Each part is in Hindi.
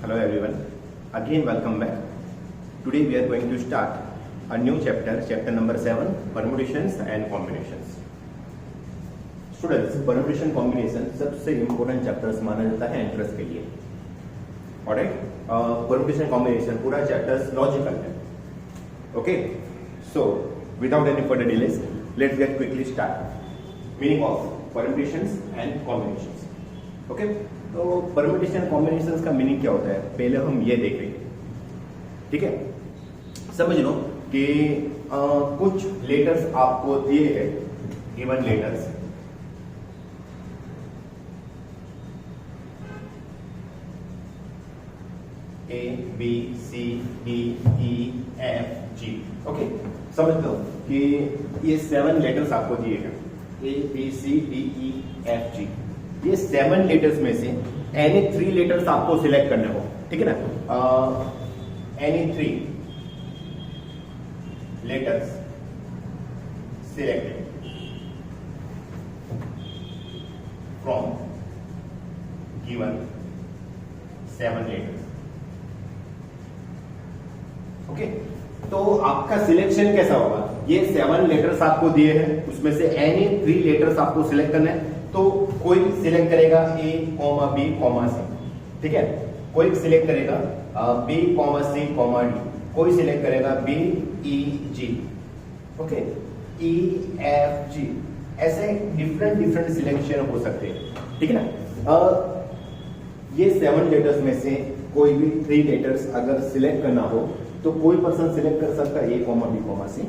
Hello everyone. Again welcome back. Today we are going to start a new chapter number 7, permutations and combinations. Students, permutation combination सबसे important chapters माना जाता है एंट्रेंस के लिए. Alright? Permutation combination पूरा chapters logical है. Okay? So without any further delays, let's get quickly start. Meaning of permutations and combinations. Okay? तो परम्यूटेशन कॉम्बिनेशंस का मीनिंग क्या होता है पहले हम ये देखेंगे. ठीक है, समझ लो कि कुछ लेटर्स आपको दिए हैं, given letters. A B C D E F G. Okay, समझ लो कि ये 7 लेटर्स आपको दिए हैं, A B C D E F G. ये 7 लेटर्स में से एनी 3 लेटर्स आपको सिलेक्ट करने हो. ठीक है ना, any 3 letters selected from given 7 letters. Okay, तो आपका सिलेक्शन कैसा होगा? ये 7 लेटर्स आपको दिए हैं, उसमें से एनी 3 लेटर्स आपको सिलेक्ट करना है. तो कोई सिलेक्ट करेगा A comma B comma C. ठीक है, कोई सिलेक्ट करेगा B comma C comma D, कोई सिलेक्ट करेगा B E G. Okay, E F G. ऐसे डिफरेंट सिलेक्शन हो सकते हैं. ठीक है ना, ये 7 लेटर्स में से कोई भी 3 लेटर्स अगर सिलेक्ट करना हो तो कोई पर्सन सिलेक्ट कर सकता है ए कॉमा बी कॉमा सी,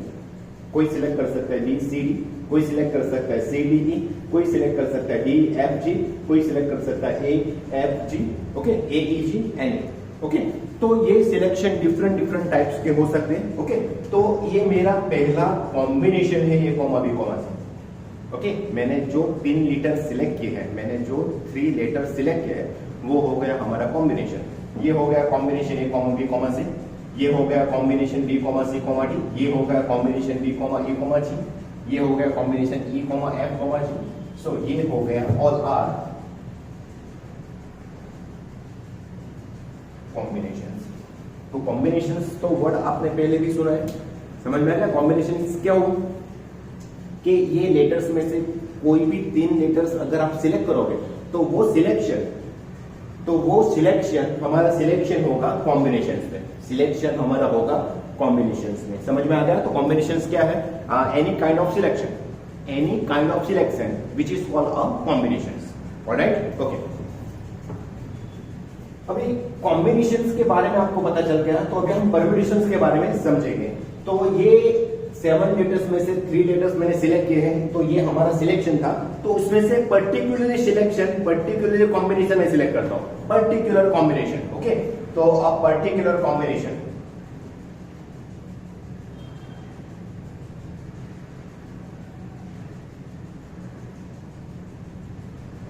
कोई सिलेक्ट कर सकता है बी सी डी, कोई सिलेक्ट कर सकता है सी डी ई, कोई सिलेक्ट कर सकता है डी एफ जी, कोई सिलेक्ट कर सकता है A F G. Okay, A E G N A. Okay, तो ये सिलेक्शन डिफरेंट टाइप्स के हो सकते हैं. ओके, तो ये मेरा पहला कॉम्बिनेशन है, ये कॉमा बी कॉमा सी. ओके, मैंने जो 3 लेटर सिलेक्ट किए हैं, मैंने जो 3 लेटर सिलेक्ट किए हैं, वो हो गया हमारा कॉम्बिनेशन. ये हो गया combination A comma B comma C, ये हो गया combination B comma C comma D, ये हो गया combination B comma E comma G, ये हो गया combination E comma F comma G. So ये हो गया ऑल आर कॉम्बिनेशंस. तो कॉम्बिनेशंस तो वर्ड आपने पहले भी सुना है, समझ में आया. कॉम्बिनेशंस क्या हो कि ये लेटर्स में से कोई भी 3 लेटर्स अगर आप सिलेक्ट करोगे तो वो सिलेक्शन हमारा सिलेक्शन होगा कॉम्बिनेशंस में. सिलेक्शन हमारा होगा कॉम्बिनेशंस में. समझ में आ गया? तो कॉम्बिनेशंस क्या है? Any kind of selection which is called a combinations. Alright, okay. अभी कॉम्बिनेशंस के बारे में आपको पता चल गया, तो अभी हम परम्यूटेशंस के बारे में समझेंगे. तो ये 7 लेटर्स में से 3 लेटर्स मैंने सिलेक्ट किए हैं, तो ये हमारा सिलेक्शन था. तो उसमें से पर्टिकुलरली कॉम्बिनेशन में सिलेक्ट करता हूं, पर्टिकुलर कॉम्बिनेशन. ओके, तो अब particular combination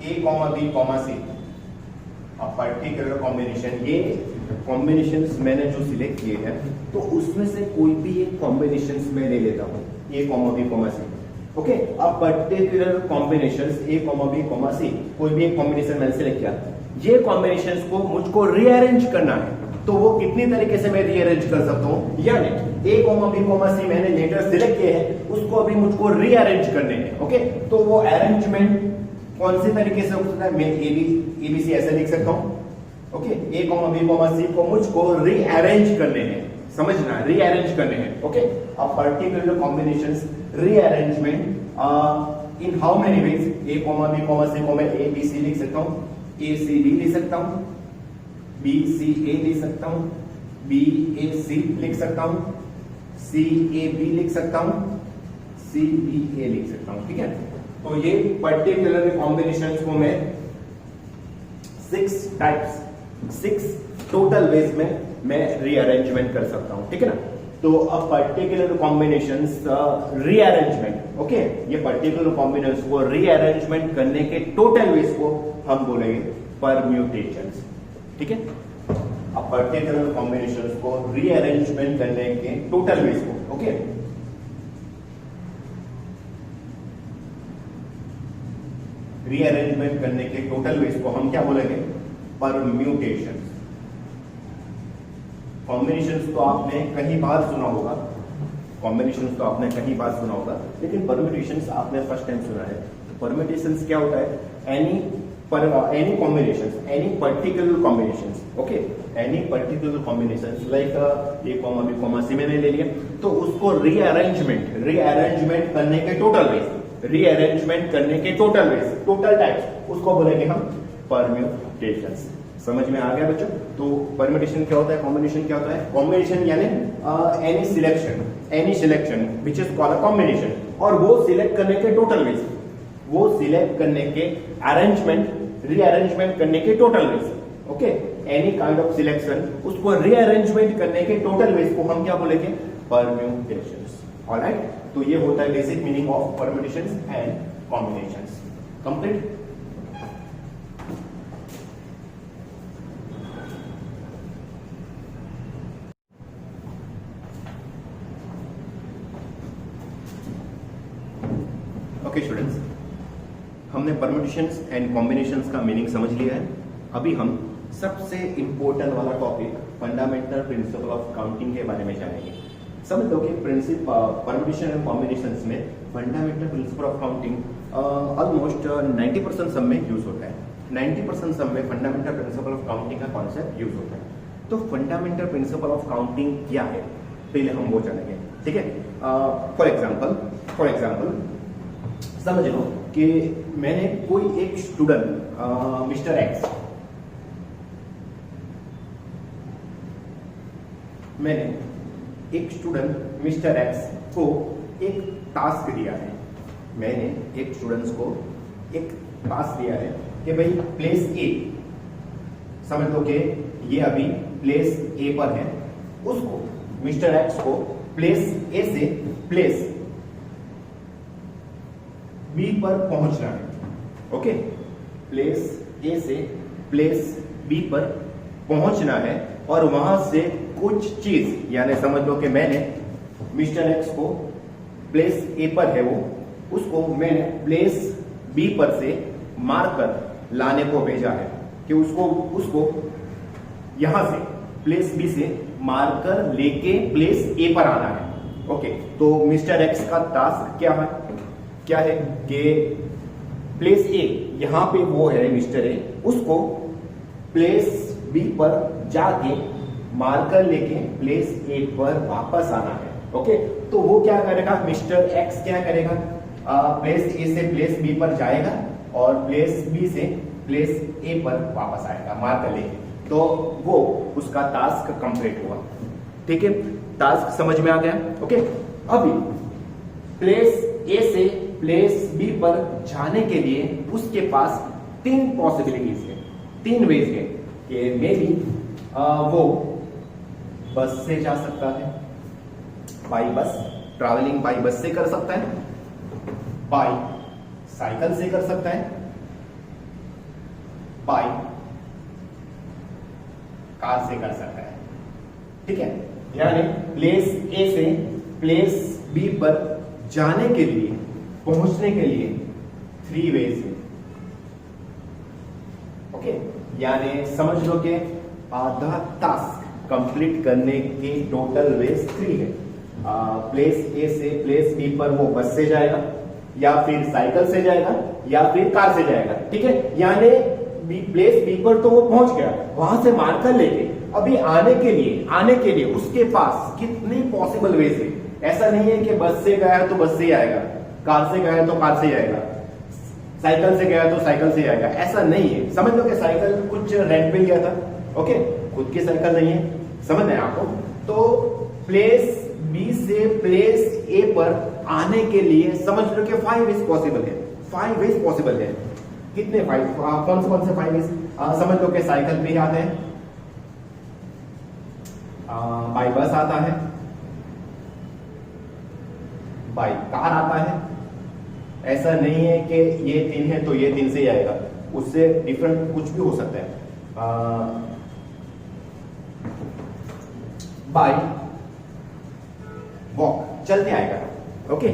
A comma B comma सी, अब पर्टिकुलर कॉम्बिनेशन. ये कॉम्बिनेशंस मैंने जो सिलेक्ट किए हैं, तो उसमें से कोई भी एक कॉम्बिनेशंस मैं ले लेता हूं, ए कॉमा बी कॉमा सी. ओके, अब पर्टिकुलर कॉम्बिनेशंस ए कॉमा बी कॉमा सी, कोई भी एक कॉम्बिनेशन मैंने सिलेक्ट किया. ये कॉम्बिनेशंस को मुझको रीअरेंज करना है, तो वो कितनी तरीके से मैं रीअरेंज कर सकता हूं? यानी ए कॉमा बी कॉमा सी मैंने लेटर सिलेक्ट किए हैं, उसको अभी मुझको रीअरेंज करने हैं. ओके, तो वो अरेंजमेंट कौन सी तरीके से हो सकता है? मैं एबीसी ऐसे लिख सकता हूं. ओके, ए कॉमा बी कॉमा सी को मुझको रीअरेंज करने हैं. समझना, रीअरेंज करने हैं. ओके, अब particular combinations rearrangement in how many ways? A comma B comma C को मैं ए बी सी लिख सकता हूं, ए सी डी लिख सकता हूं, बी सी ए लिख सकता हूं, बी ए सी लिख सकता हूं, सी ए बी लिख सकता हूं, सी बी ए लिख सकता हूं. ठीक है, तो ये पर्टिकुलर कॉम्बिनेशंस को मैं 6 टोटल वेज में मैं रीअरेंजमेंट कर सकता हूं. ठीक है ना, तो अब पर्टिकुलर कॉम्बिनेशंस रीअरेंजमेंट. ओके, ये पर्टिकुलर कॉम्बिनेशंस को रीअरेंजमेंट करने के टोटल वेज को हम बोलेंगे परम्यूटेशंस. ठीक है, अब पर्टिकुलर कॉम्बिनेशंस को रीअरेंजमेंट करने के टोटल वेज को, ओके, रीअरेंजमेंट करने के टोटल वेज को हम क्या बोलेंगे? परम्यूटेशंस. कॉम्बिनेशंस तो आपने कहीं बार सुना होगा, कॉम्बिनेशंस तो आपने कहीं बार सुना होगा, लेकिन परम्यूटेशंस आपने फर्स्ट टाइम सुना है। परम्यूटेशंस क्या होता है? any combinations, any particular combinations, okay, any particular combinations like a comma b comma c मैंने ले लिया, तो उसको रीअरेंजमेंट करने के टोटल वेज, रीअरेंजमेंट करने के टोटल वेज, टोटल टाइप्स, उसको बोलेंगे हम परम्यूटेशंस। समझ में आ गया बच्चों? तो परम्यूटेशन क्या होता है, कॉम्बिनेशन क्या होता है? कॉम्बिनेशन यानी any selection which is called a combination, और वो सिलेक्ट करने के टोटल वेज, वो सिलेक्ट करने के अरेंजमेंट, रीअरेंजमेंट करने के total ways, okay, any kind of selection, उसको रीअरेंजमेंट करने के टोटल वेज को हम क्या बोलेंगे? परम्यूटेशंस। ऑलराइट, तो ये होता है basic meaning of permutations and combinations. Complete. Okay students, हमने परम्यूटेशंस एंड कॉम्बिनेशंस का मीनिंग समझ लिया है। अभी हम सबसे इंपॉर्टेंट वाला topic fundamental principle of counting के बारे में जानेंगे। समझ लो कि परम्यूटेशन एंड कॉम्बिनेशंस में fundamental principle of counting almost 90% सब में यूज होता है। 90% सब में फंडामेंटल प्रिंसिपल ऑफ काउंटिंग का कॉन्सेप्ट यूज होता है। तो फंडामेंटल प्रिंसिपल ऑफ काउंटिंग क्या है, पहले हम वो जानेंगे, ठीक है? फॉर एग्जाम्पल समझ लो कि मैंने कोई एक स्टूडेंट मिस्टर एक्स, मैंने एक स्टूडेंट मिस्टर एक्स को एक टास्क दिया है। मैंने एक स्टूडेंट्स को एक टास्क दिया है कि भाई प्लेस ए, समझ लो कि ये अभी प्लेस ए पर है, उसको मिस्टर एक्स को प्लेस ए से प्लेस बी पर पहुंचना है। ओके, प्लेस ए से प्लेस बी पर पहुंचना है, और वहां से कुछ चीज, यानी समझ लो कि मैंने मिस्टर एक्स को प्लेस ए पर है, वो उसको मैंने प्लेस बी पर से मारकर लाने को भेजा है, कि उसको यहां से प्लेस बी से मारकर लेके प्लेस ए पर आना है। ओके, तो मिस्टर एक्स का टास्क क्या है कि प्लेस ए, यहां पे वो है मिस्टर ए, उसको प्लेस बी पर जाके मार्कर लेके प्लेस ए पर वापस आना है। ओके, तो वो क्या करेगा, मिस्टर एक्स क्या करेगा, प्लेस ए से प्लेस बी पर जाएगा और प्लेस बी से प्लेस ए पर वापस आएगा मार्कर लेके, तो वो उसका टास्क कंप्लीट हुआ। ठीक है, टास्क समझ में आ गया? ओके, अभी प्लेस ए से प्लेस बी पर जाने के लिए उसके पास 3 पॉसिबिलिटीज है, 3 वेज है कि मे बी वो बस से जा सकता है, by bus, travelling by bus से कर सकता है, बाई साइकिल से कर सकता है, बाई कार से कर सकता है। ठीक है, यानी प्लेस ए से प्लेस बी पर जाने के लिए, पहुंचने के लिए 3 वेज है। ओके, यानी समझ लो कि आधा टास्क कंप्लीट करने के टोटल वेज 3 है। प्लेस ए से प्लेस बी पर वो बस से जाएगा, या फिर साइकिल से जाएगा, या फिर कार से जाएगा। ठीक है, यानी प्लेस बी पर तो वो पहुंच गया, वहां से मार्कर लेके अभी आने के लिए उसके पास कितनी पॉसिबल वेज है। ऐसा नहीं है कि बस से गया तो बस से ही आएगा, कार से गया तो कार से ही आएगा, साइकिल से गया तो साइकिल से ही आएगा, ऐसा नहीं है। समझ लो कि साइकिल कुछ रेंट पे लिया था, ओके, खुद की साइकिल नहीं है, समझ रहे हैं आपको? तो प्लेस बी से प्लेस ए पर आने के लिए समझ लो कि 5 वेज पॉसिबल है, 5 वेज पॉसिबल है। कितने 5? कौन से 5 वेज? समझ लो कि साइकिल पे आते हैं, बाई बस आता है, बाई कार आता है। ऐसा नहीं है कि ये 3 है तो ये 3 से ही आएगा, उससे डिफरेंट कुछ भी हो सकता है। बाई वॉक, चलते आएगा, ओके,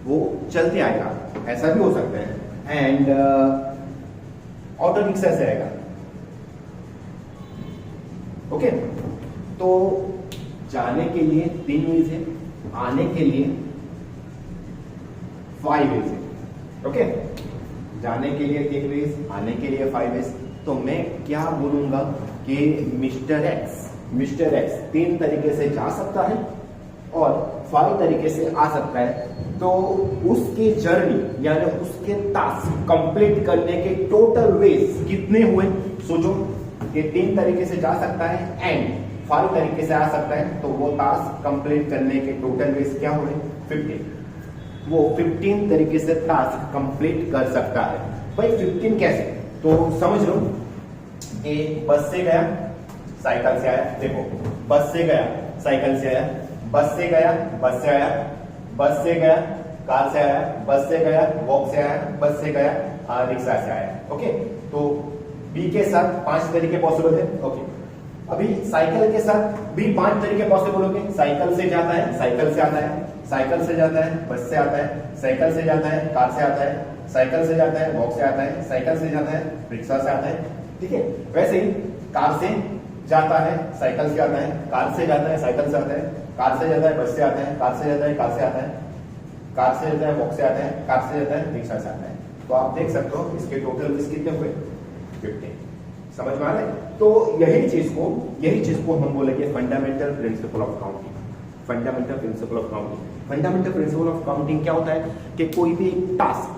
वो चलते आएगा, ऐसा भी हो सकता है। एंड ऑटो रिक्शा से आएगा। ओके, तो जाने के लिए 3 वेज है, आने के लिए 5 वेज है। ओके, जाने के लिए 3 वेज, आने के लिए 5 वेज। तो मैं क्या बोलूंगा कि मिस्टर एक्स 3 तरीके से जा सकता है और 5 तरीके से आ सकता है। तो उसकी जर्नी यानी उसके टास्क कंप्लीट करने के टोटल वेज कितने हुए? सोचो कि 3 तरीके से जा सकता है एंड 5 तरीके से आ सकता है, तो वो टास्क कंप्लीट करने के टोटल वेज क्या हुए? 15। वो 15 तरीके से टास्क कंप्लीट कर सकता है। भाई 15 कैसे? तो समझ लो, एक बस से गया, साइकिल से आया। देखो, बस से गया, साइकिल से आया, बस से गया, बस से आया, बस से गया, कार से आया, बस से गया, वॉक से आया, बस से गया, रिक्शा से आया। ओके, तो बी के साथ 5 तरीके पॉसिबल है। ओके, अभी साइकिल के साथ भी 5 तरीके पॉसिबल होंगे। साइकिल से जाता है, साइकिल से आता है, साइकिल से जाता है, बस से आता है, साइकिल से जाता है, कार से आता है, साइकिल से जाता है, वॉक से आता है, साइकिल से जाता है, रिक्शा से आता है। ठीक है, वैसे ही कार से जाता है, साइकिल से आता है, कार से जाता है, साइकिल से आता है, कार से जाता है, बस से आता है, कार से जाता है, कार से आता है, कार से जाता है, वॉक से आता है, कार से जाता है, रिक्शा से आता है। तो आप देख सकते हो इसके टोटल वेज कितने हुए? 15। समझ में आ रहा है? तो यही चीज को हम बोलेंगे fundamental principle of counting. Fundamental principle of counting, fundamental principle of counting क्या होता है कि कोई भी एक टास्क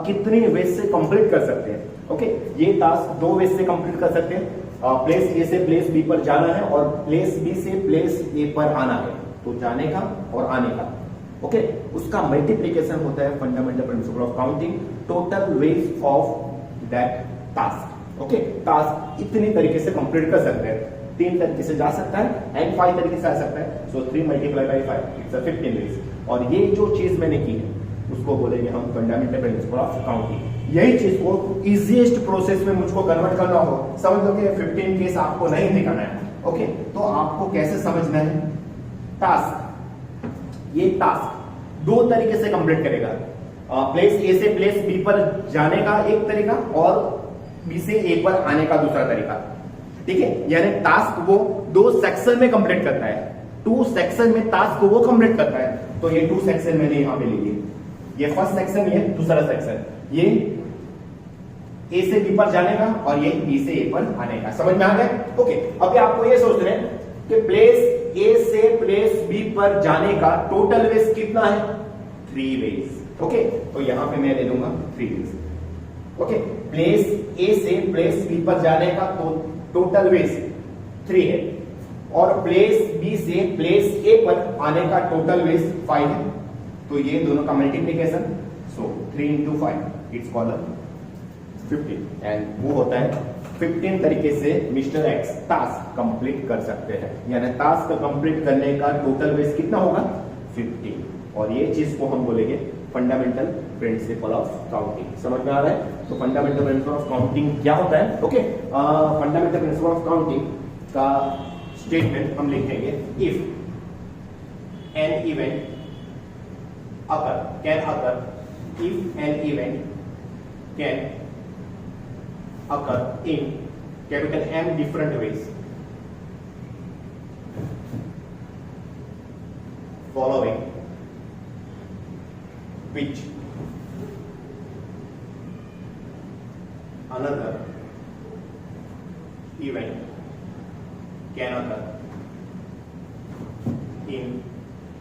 कितने वेज से कंप्लीट कर सकते हैं। ओके, ये टास्क 2 वेज से कंप्लीट कर सकते हैं। प्लेस ए से प्लेस बी पर जाना है और प्लेस बी से प्लेस ए पर आना है, तो जाने का और आने का। ओके, उसका मल्टीप्लीकेशन होता है fundamental principle of counting, total ways of that task. Okay, task इतनी तरीके से कंप्लीट कर सकते हैं, 3 तरीके से जा सकता है एंड 5 तरीके से आ सकता है। सो 3 × 5 इट्स 15 वेज। और ये जो चीज मैंने की है उसको बोलेंगे हम फंडामेंटल प्रिंसिपल ऑफ काउंटिंग। यही चीज को इजीएस्ट प्रोसेस में मुझको कन्वर्ट करना हो, समझ लो कि 15 केस आपको नहीं दिखाना है। ओके, तो आपको कैसे समझना है? टास्क, ये टास्क 2 तरीके से कंप्लीट करेगा। प्लेस ए से प्लेस बी पर जाने का एक तरीका और बी से ए पर आने का दूसरा तरीका। ठीक है, यानी टास्क वो 2 सेक्शन में कंप्लीट करता है। 2 सेक्शन में टास्क को वो कंप्लीट करता है। तो ये 2 सेक्शन मैंने यहां पे ले लिए। ये फर्स्ट सेक्शन, ये दूसरा सेक्शन, ये ए से बी पर जाने का और ये बी से ए पर आने का। समझ में आ गया? ओके, अभी आपको ये सोचना है कि प्लेस ए से प्लेस बी पर जाने का टोटल वेज कितना है? 3 वेज। ओके, तो यहां पे मैं ले लूंगा 3 वेज। ओके, प्लेस ए से प्लेस बी पर जाने का तो टोटल वेज 3 है और प्लेस बी से प्लेस ए पर आने का टोटल वेज 5 है। तो ये दोनों का multiplication, so 3 × 5 it's called 15 and वो होता है 15 तरीके से मिस्टर एक्स टास्क कंप्लीट कर सकते हैं। यानी टास्क कंप्लीट करने का टोटल वेज कितना होगा? 15। और ये चीज को हम बोलेंगे फंडामेंटल प्रिंसिपल ऑफ काउंटिंग। समझ में आ रहा है? तो फंडामेंटल प्रिंसिपल ऑफ काउंटिंग क्या होता है? Okay, fundamental principle of counting का स्टेटमेंट हम लिखेंगे, if an event can occur, if an event can occur in capital M different ways, following which another event can occur in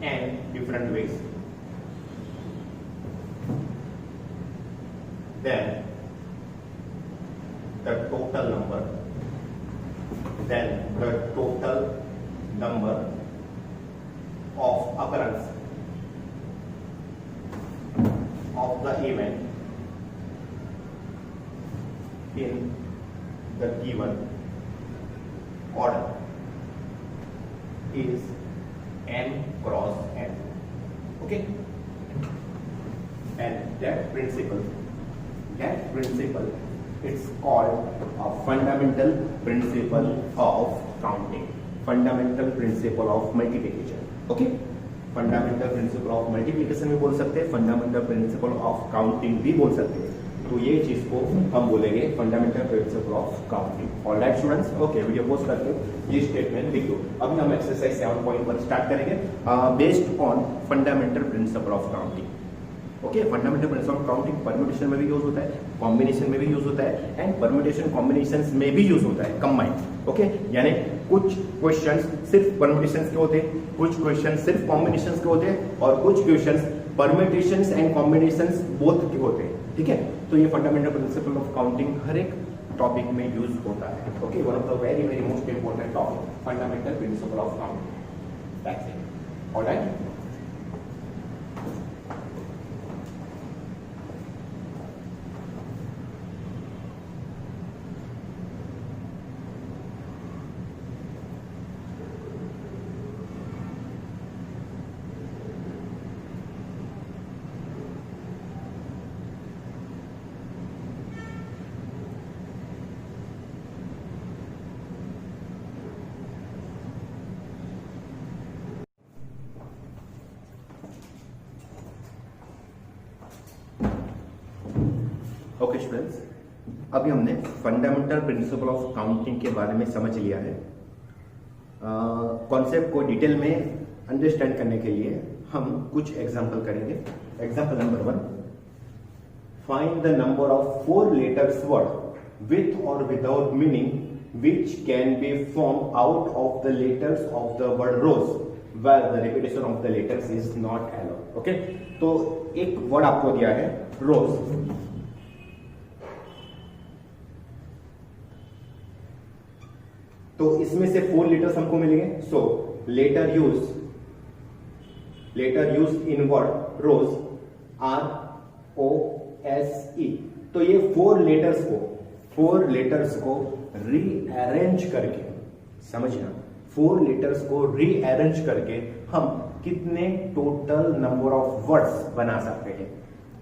n different ways, then the total number of occurrence of the event in the given order is n cross n. Okay, and that principle it's called a fundamental principle of counting, fundamental principle of multiplication. Okay, fundamental principle of multiplication भी बोल सकते हैं, फंडामेंटल प्रिंसिपल ऑफ काउंटिंग भी बोल सकते हैं। तो ये चीज को हम बोलेंगे fundamental principle of counting. Alright students, okay, video post करके ये स्टेटमेंट लिख दो। अभी हम एक्सरसाइज 7.1 स्टार्ट करेंगे based on fundamental principle of counting. Okay, fundamental principle of counting permutation में भी यूज होता है, कॉम्बिनेशन में भी यूज होता है, एंड परम्यूटेशन कॉम्बिनेशंस में भी यूज होता है कंबाइंड। ओके, यानी कुछ क्वेश्चंस सिर्फ परम्यूटेशंस के होते हैं, कुछ क्वेश्चन सिर्फ कॉम्बिनेशंस के होते हैं, और कुछ questions permutations and combinations both के होते हैं। ठीक है, तो ये फंडामेंटल प्रिंसिपल ऑफ काउंटिंग हर एक टॉपिक में यूज होता है। Okay, one of the very very most important topic, fundamental principle of counting. That's it. Alright, okay students, अभी हमने फंडामेंटल प्रिंसिपल ऑफ काउंटिंग के बारे में समझ लिया है। कॉन्सेप्ट को डिटेल में अंडरस्टैंड करने के लिए हम कुछ एग्जांपल करेंगे। Example number 1, find the number of 4 letters word with और without meaning which can be form out of the letters of the word rose where the repetition of the letters is not allowed। ओके, तो एक वर्ड आपको दिया है रोज, तो इसमें से 4 लेटर्स हमको मिलेंगे। So letter use in word rose ROSE। तो ये 4 लेटर्स को रीअरेंज करके, समझना, 4 लेटर्स को रीअरेंज करके हम कितने टोटल नंबर ऑफ वर्ड्स बना सकते हैं।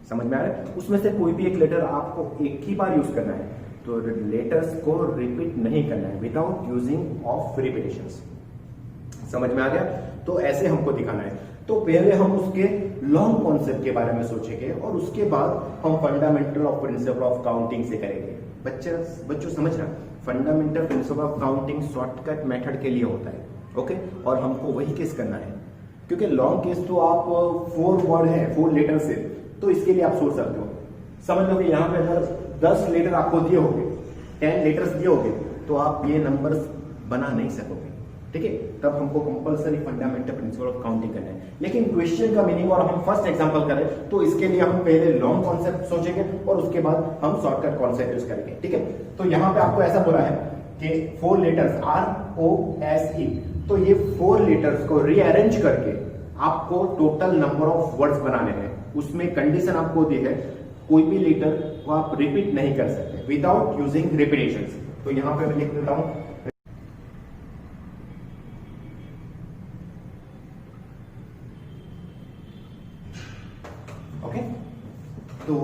समझ में आ रहा है? उसमें से कोई भी एक लेटर आपको एक ही बार यूज करना है, तो लेटर्स को रिपीट नहीं करना है विदाउट यूजिंग ऑफ रिपीटेशंस। समझ में आ गया? तो ऐसे हमको दिखाना है। तो पहले हम उसके लॉन्ग कॉन्सेप्ट के बारे में सोचेंगे और उसके बाद हम fundamental of principal of counting से करेंगे। बच्चों समझना, fundamental principle of counting shortcut method के लिए होता है। ओके, और हमको वही केस करना है, क्योंकि लॉन्ग केस तो आप 4 वर्ड है, 4 लेटर से, तो इसके लिए आप सोच सकते हो। समझ लो कि यहाँ पे अगर 10 लेटर आपको दिए होंगे, 10 लेटर्स दिए होंगे, तो आप ये नंबर्स बना नहीं सकोगे। ठीक है, तब हमको compulsory fundamental principle of counting करना है। लेकिन क्वेश्चन का मीनिंग और हम फर्स्ट एग्जांपल करें, तो इसके लिए हम पहले लॉन्ग कॉन्सेप्ट सोचेंगे और उसके बाद हम शॉर्टकट कॉन्सेप्ट यूज करेंगे। ठीक है, तो यहाँ पे आपको ऐसा बोला है कि 4 लेटर्स ROSE, तो ये 4 लेटर्स को रीअरेंज करके आपको टोटल नंबर ऑफ वर्ड्स बनाने हैं। उसमें कंडीशन आपको दी है, कोई भी लेटर को आप रिपीट नहीं कर सकते विदाउट यूजिंग रिपीटेशंस। तो यहाँ पे मैं लिख देता हूं, ओके। तो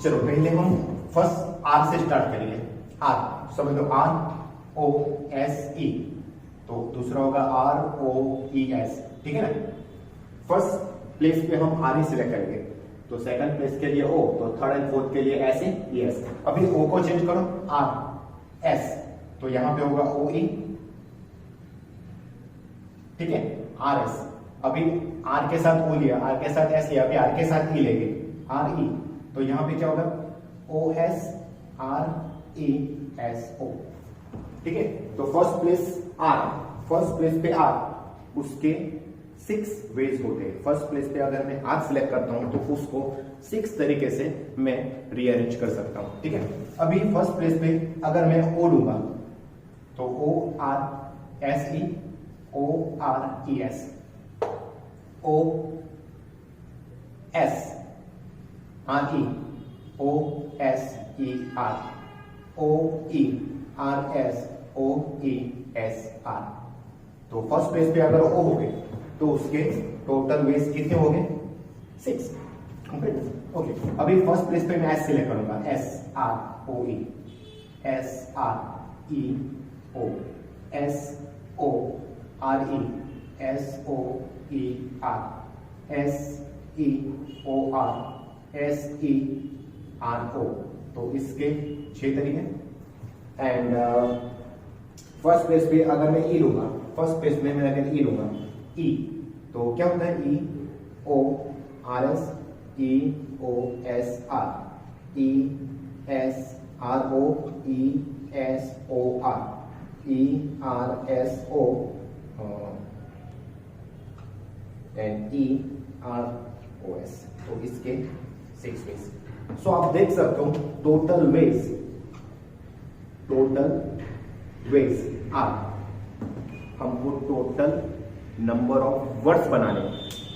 चलो पहले हम फर्स्ट R से स्टार्ट करेंगे। R समझ लो, ROSE, तो दूसरा होगा ROES। ठीक है ना? फर्स्ट प्लेस पे हम R ही सिलेक्ट करेंगे, तो सेकंड प्लेस के लिए O, तो थर्ड एंड फोर्थ के लिए SES। अभी O को चेंज करो RS, तो यहां पे होगा OE। ठीक है, RS। अभी R के साथ O लिया, R के साथ S लिया, अभी R के साथ E लेंगे, RE, तो यहां पे क्या होगा OS RESO। ठीक है, तो फर्स्ट प्लेस पे R, उसके 6 वेज होते हैं। फर्स्ट प्लेस पे अगर मैं R सिलेक्ट करता हूं तो उसको 6 तरीके से मैं रीअरेंज कर सकता हूं। ठीक है, अभी फर्स्ट प्लेस पे अगर मैं O लूंगा, तो ORSE, ORES, OS RE, OSER, OERS, OESR। तो फर्स्ट प्लेस पे अगर O हो गए, तो उसके टोटल वेज कितने हो गए? 6। ओके, अभी फर्स्ट प्लेस पे मैं S सिलेक्ट करूंगा, SROE, SREO, SORE, SOER, SEOR, SERO, तो इसके 6 तरीके। एंड फर्स्ट प्लेस पे अगर मैं ई लूंगा, फर्स्ट प्लेस में मैं अगर ई लूंगा, ई तो क्या होता है, E O R S, E O S R, E S R O, E S O R, E R S O and E R O S. तो इसके 6 वेज। सो आप देख सकते हो टोटल वेज आर, हमको टोटल नंबर ऑफ वर्ड्स बनाने।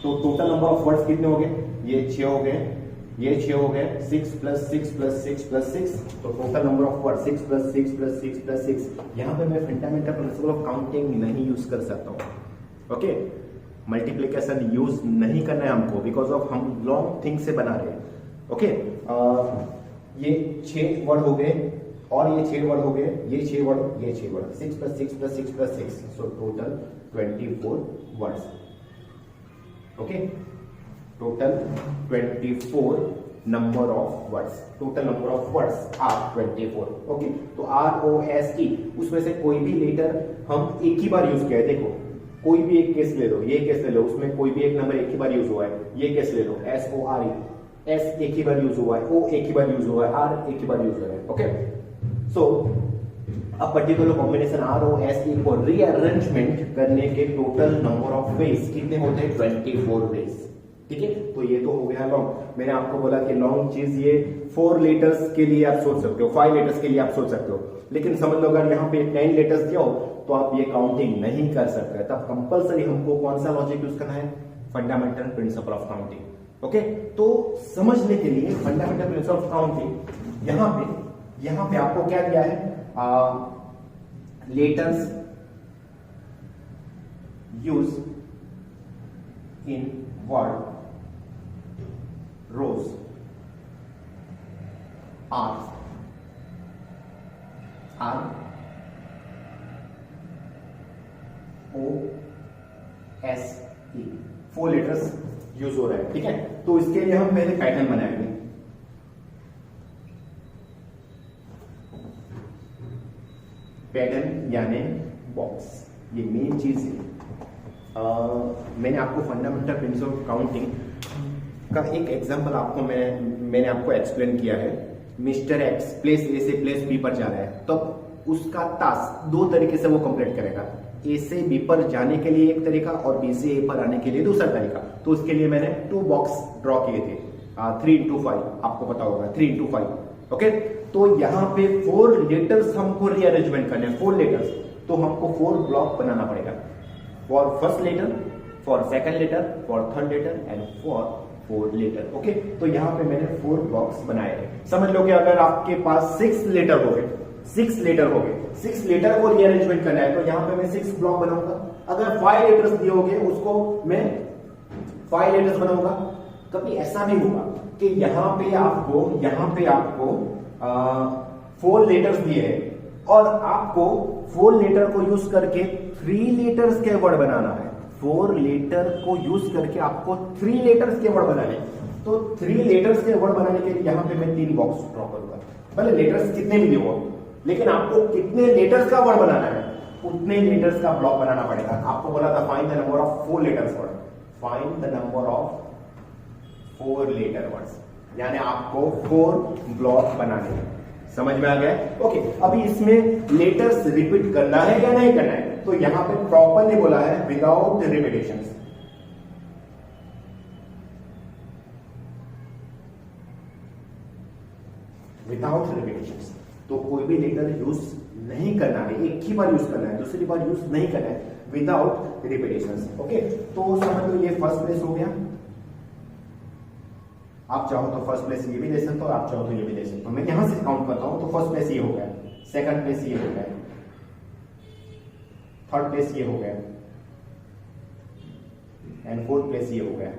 तो टोटल नंबर ऑफ वर्ड्स कितने हो गए, ये 6 हो गए, ये 6 हो गए, 6 + 6 + 6 + 6, तो टोटल नंबर ऑफ वर्ड 6 + 6 + 6 + 6। यहां पे मैं फंडामेंटल प्रिंसिपल ऑफ काउंटिंग नहीं यूज कर सकता हूं। ओके, मल्टीप्लिकेशन यूज नहीं करना है हमको, बिकॉज ऑफ हम लॉन्ग थिंग से बना रहे हैं। ओके, ये 6 वर्ड हो गए और ये 6 वर्ड हो गए, ये 6 वर्ड, ये 6 word, 6 + 6 + 6 + 6, so total 24 words. Okay, total 24 number of words, total number of words are 24। Okay, तो आर ओ एस ई, उसमें से कोई भी लेटर हम एक ही बार यूज किया है। देखो कोई भी एक केस ले लो, ये केस ले लो, उसमें कोई भी एक नंबर एक ही बार यूज हुआ है। ये केस ले लो, S O R E, S एक ही बार यूज हुआ है, ओ एक ही बार यूज हुआ है, आर एक ही बार यूज हुआ है। ओके, सो अब particular combination R O S E को रीअरेंजमेंट करने के टोटल नंबर ऑफ वेज कितने होते हैं, 24 वेज। ठीक है, तो ये तो हो गया लॉन्ग। मैंने आपको बोला कि लॉन्ग चीज ये 4 लेटर्स के लिए आप सोच सकते हो, 5 लेटर्स के लिए आप सोच सकते हो, लेकिन समझ लो अगर यहाँ पे 10 लेटर्स दिया हो तो आप ये काउंटिंग नहीं कर सकते। तब कंपलसरी हमको कौन सा लॉजिक यूज करना है, fundamental principle of counting. Okay, तो समझने के लिए फंडामेंटल प्रिंसिपल ऑफ काउंटिंग, यहां पे आपको क्या दिया है, letters use in word rose R O S E, 4 letters use हो रहा है। ठीक है, तो इसके लिए हम पहले पैटर्न बनाएंगे। पैटर्न यानी बॉक्स, ये मेन चीज है। मैंने आपको फंडामेंटल प्रिंसिपल ऑफ काउंटिंग का एक एग्जांपल आपको मैंने आपको एक्सप्लेन किया है। मिस्टर एक्स प्लेस ए से प्लेस बी पर जा रहा है, तो उसका टास्क 2 तरीके से वो कंप्लीट करेगा। ए से बी पर जाने के लिए एक तरीका और बी से ए पर आने के लिए दूसरा तरीका। तो उसके लिए मैंने 2 बॉक्स ड्रॉ किए थे, 3x5, आपको पता होगा 3x5। ओके, तो यहाँ पे 4 लेटर्स हमको रीअरेंजमेंट करने हैं, 4 लेटर्स, तो हमको 4 ब्लॉक बनाना पड़ेगा। For first letter, for second letter, for third letter and for 4 letter. Okay, तो यहाँ पे मैंने 4 ब्लॉक्स बनाए थे। समझ लो कि अगर आपके पास 6 लेटर हो गए, 6 लेटर को रीअरेंजमेंट करना है, तो यहाँ पे मैं 6 ब्लॉक बनाऊंगा। अगर 5 लेटर्स दिए होंगे, उसको मैं 5 लेटर्स बनाऊंगा। कभी ऐसा भी होगा कि यहाँ पे आपको 4 लेटर्स दिए हैं और आपको 4 लेटर को यूज करके 3 लेटर्स के वर्ड बनाना है। 4 लेटर को यूज करके आपको 3 लेटर्स के वर्ड बनाने, तो 3 लेटर्स के वर्ड बनाने के लिए यहाँ पे मैं 3 बॉक्स ड्रॉ करूंगा। भले लेटर्स कितने भी हो, लेकिन आपको कितने लेटर्स का वर्ड बनाना है, उतने लेटर्स का ब्लॉक बनाना पड़ेगा। आपको बोला था find the number of 4 letters word, find the number of 4 letter words, यानी आपको 4 ब्लॉक बनाने हैं। समझ में आ गया? ओके, अभी इसमें लेटर्स रिपीट करना है या नहीं करना है, तो यहां पे प्रॉपरली बोला है विदाउट रिपीटेशंस। विदाउट रिपीटेशंस, तो कोई भी लेटर यूज नहीं करना है, एक ही बार यूज करना है, दूसरी बार यूज नहीं करना है, विदाउट रिपीटेशंस। ओके, तो समझ लो ये फर्स्ट प्लेस हो गया। आप चाहो तो फर्स्ट प्लेस ये भी ले सकते हो, आप चाहो तो ये भी ले सकते हो। मैं यहां से काउंट करता हूं, तो फर्स्ट प्लेस ये हो गया, सेकंड प्लेस ये हो गया, थर्ड प्लेस ये हो गया एंड फोर्थ प्लेस ये हो गया।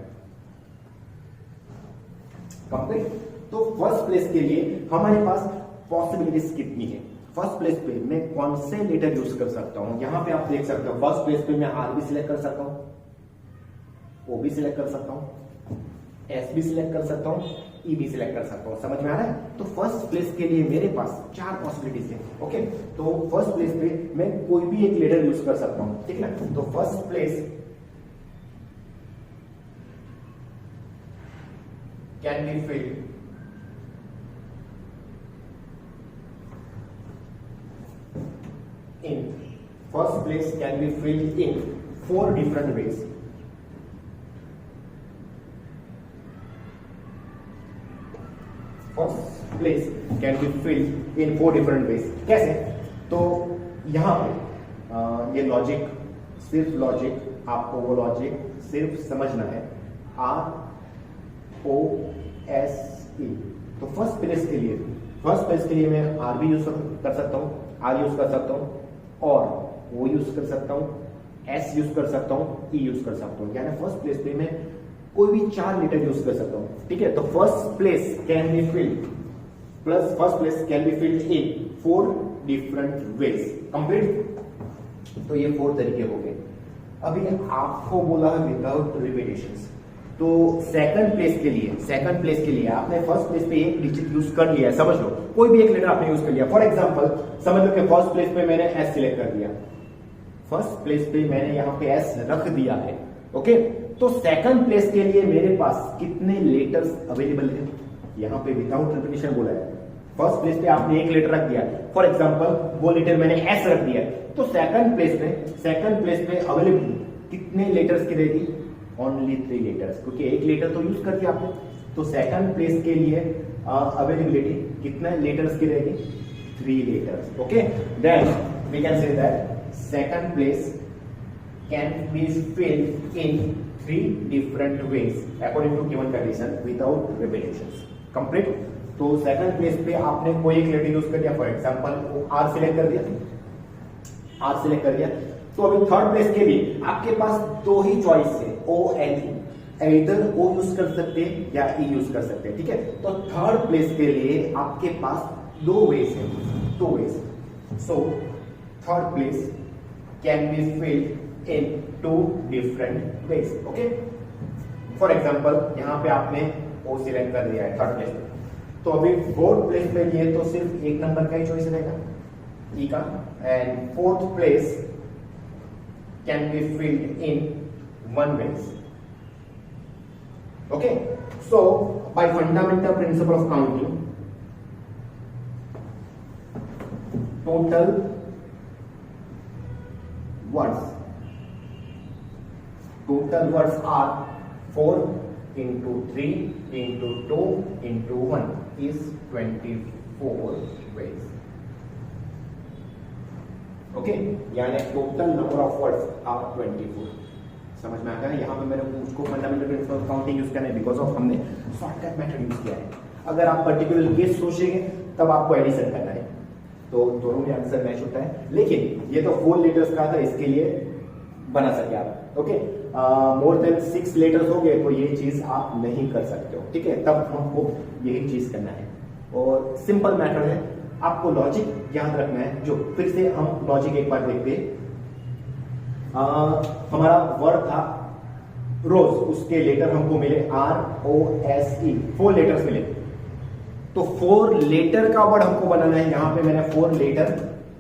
कंप्लीट। तो फर्स्ट प्लेस के लिए हमारे पास पॉसिबिलिटीज कितनी है? फर्स्ट प्लेस पे मैं कौन से लेटर यूज कर सकता हूं? यहां पे आप देख सकते हो, फर्स्ट प्लेस पे मैं आर भी सिलेक्ट कर सकता हूं, ओ भी सिलेक्ट कर सकता हूं, एस भी सिलेक्ट कर सकता हूँ, ई भी सिलेक्ट कर सकता हूँ। समझ में आ रहा है? तो फर्स्ट प्लेस के लिए मेरे पास 4 पॉसिबिलिटीज है। ओके, तो फर्स्ट प्लेस पे मैं कोई भी एक लेटर यूज कर सकता हूँ, ठीक है ना। तो first place can be field in first place can be filled in 4 different ways. First place can be filled in 4 different ways. कैसे? तो यहां पे ये लॉजिक, सिर्फ लॉजिक, आपको वो लॉजिक सिर्फ समझना है। ROSE। तो फर्स्ट प्लेस के लिए मैं आर भी यूज कर सकता हूं, आर यूज कर सकता हूं, और ओ यूज कर सकता हूं, एस यूज कर सकता हूं, ई यूज कर सकता हूं। यानी फर्स्ट प्लेस पे मैं कोई भी 4 लेटर यूज कर सकता हूं, ठीक है। तो first place can be filled in 4 different ways. Complete. तो ये 4 तरीके हो गए। अभी आपको बोला है विदाउट रिपीटेशंस। तो सेकंड प्लेस के लिए आपने फर्स्ट प्लेस पे एक डिजिट यूज कर लिया है, समझ लो, कोई भी एक लेटर आपने यूज कर लिया। फॉर एग्जांपल समझ लो कि फर्स्ट प्लेस पे मैंने एस सिलेक्ट कर दिया, फर्स्ट प्लेस पे मैंने यहां पे एस रख दिया है। ओके, तो सेकंड प्लेस के लिए मेरे पास कितने लेटर्स अवेलेबल है? यहां पे विदाउट रिपीटेशन बोला है। फर्स्ट प्लेस पे आपने एक लेटर रख दिया, फॉर एग्जांपल वो लेटर मैंने एस रख दिया, तो सेकंड प्लेस पे अवेलेबल कितने लेटर्स की रहेगी? ओनली 3 लेटर्स, क्योंकि एक लेटर तो यूज कर दिया आपने। तो सेकंड प्लेस के लिए अवेलेबिलिटी कितने लेटर्स की रहेगी? 3 letters. Okay, then we can say that second place can be filled in 3 different ways according to given condition without repetitions. Complete. तो सेकंड प्लेस पे आपने कोई एक लेटर यूज कर दिया, फॉर एग्जांपल आर सिलेक्ट कर दिया, तो अभी थर्ड प्लेस के लिए आपके पास 2 ही चॉइस है, ओ एंड ई। इधर ओ यूज कर सकते हैं या ई यूज कर सकते हैं, ठीक है। तो थर्ड प्लेस के लिए आपके पास 2 वेज है, so third place can be filled in 2 different ways. Okay, for example यहां पे आपने ओ सिलेक्ट कर दिया है थर्ड प्लेस पे, तो अभी फोर्थ प्लेस पे लिए तो सिर्फ एक नंबर का ही चॉइस रहेगा, ई का। And fourth place can be filled in 1 way. Okay, so by fundamental principle of counting, total words are 4 into 3 into 2 into 1 is 24 ways. Okay, यानी total number of words are 24। समझ में आ गया? यहाँ पे मैंने उसको fundamental principle of counting use करना है, बिकॉज ऑफ हमने शॉर्टकट मेथड यूज किया है। अगर आप पर्टिकुलर केस सोचेंगे तब आपको एडिशन करना है, तो दोनों में आंसर मैच होता है। लेकिन ये तो 4 लेटर्स का था, इसके लिए बना सके आप। ओके, मोर देन 6 लेटर्स हो गए तो ये चीज आप नहीं कर सकते हो, ठीक है। तब हमको यही चीज करना है, और सिंपल मैटर है। आपको लॉजिक याद रखना है। जो फिर से हम लॉजिक एक बार देखते हैं। हमारा वर्ड था रोज, उसके लेटर हमको मिले ROSE, 4 लेटर्स मिले। तो 4 लेटर का वर्ड हमको बनाना है। यहां पे मैंने 4 लेटर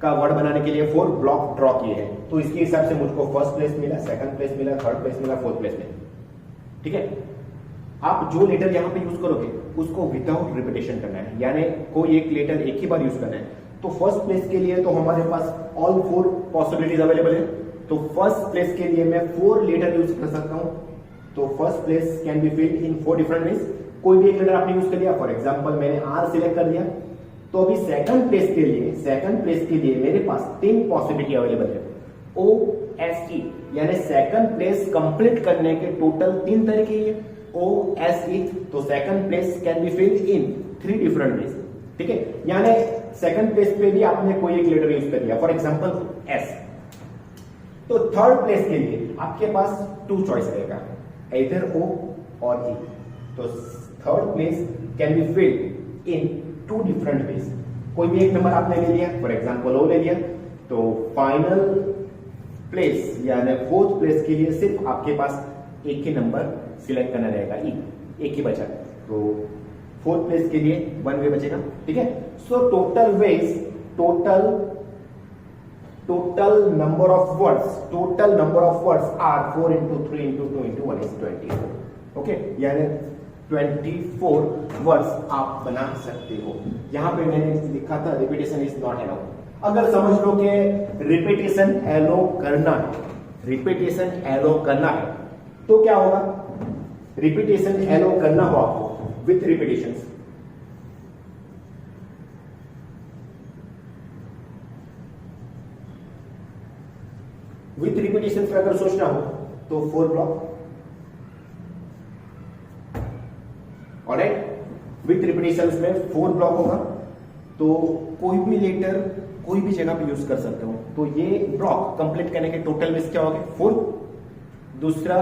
का वर्ड बनाने के लिए 4 ब्लॉक ड्रॉ किए हैं। तो इसके हिसाब से मुझको फर्स्ट प्लेस मिला, सेकंड प्लेस मिला, थर्ड प्लेस मिला, फोर्थ प्लेस मिला, ठीक है। आप जो लेटर यहां पे यूज करोगे उसको विदाउट रिपीटेशन करना है, यानी कोई एक लेटर एक ही बार यूज करना है। तो फर्स्ट प्लेस के लिए तो हमारे पास ऑल 4 पॉसिबिलिटीज अवेलेबल है। तो फर्स्ट प्लेस के लिए मैं 4 लेटर यूज कर सकता हूं। तो first place can be filled in 4 different ways. कोई भी एक लेटर आपने यूज कर लिया, फॉर एग्जांपल मैंने आर सिलेक्ट कर दिया। तो अभी सेकंड प्लेस के लिए मेरे पास 3 पॉसिबिलिटी अवेलेबल है, OSE, यानी सेकंड प्लेस कंप्लीट करने के टोटल 3 तरीके हैं, OSE। तो second place can be filled in 3 different veg, ठीक है। यानी सेकंड प्लेस पे भी आपने कोई एक लेटर यूज कर लिया, फॉर एग्जांपल S। तो थर्ड प्लेस के लिए आपके पास 2 चॉइस रहेगा, इधर O और E। तो third place can be filled in 2 different ways. कोई भी एक नंबर आपने ले लिया, फॉर एग्जांपल O ले लिया, तो फाइनल प्लेस यानी फोर्थ प्लेस के लिए सिर्फ आपके पास एक ही नंबर सिलेक्ट करना रहेगा, E। एक ही बचा, तो फोर्थ प्लेस के लिए 1 वे बचेगा, ठीक है। So total ways, total number of words are 4 into 3 into 2 into 1 is 24, okay, यानी 24 वर्ड्स आप बना सकते हो। यहां पे मैंने लिखा था रिपीटेशन इज नॉट अलाउड। अगर समझ लो कि रिपीटेशन एलो करना है तो क्या होगा, रिपीटेशन एलो करना हो आपको विथ रिपीटेशन, में अगर सोचना हो तो 4 ब्लॉक, ऑलराइट, विथ रिपीटेशंस में 4 ब्लॉक होगा, तो कोई भी लेटर कोई भी जगह पे यूज कर सकते हो। तो ये ब्लॉक कंप्लीट करने के टोटल वेज क्या होगा 4, दूसरा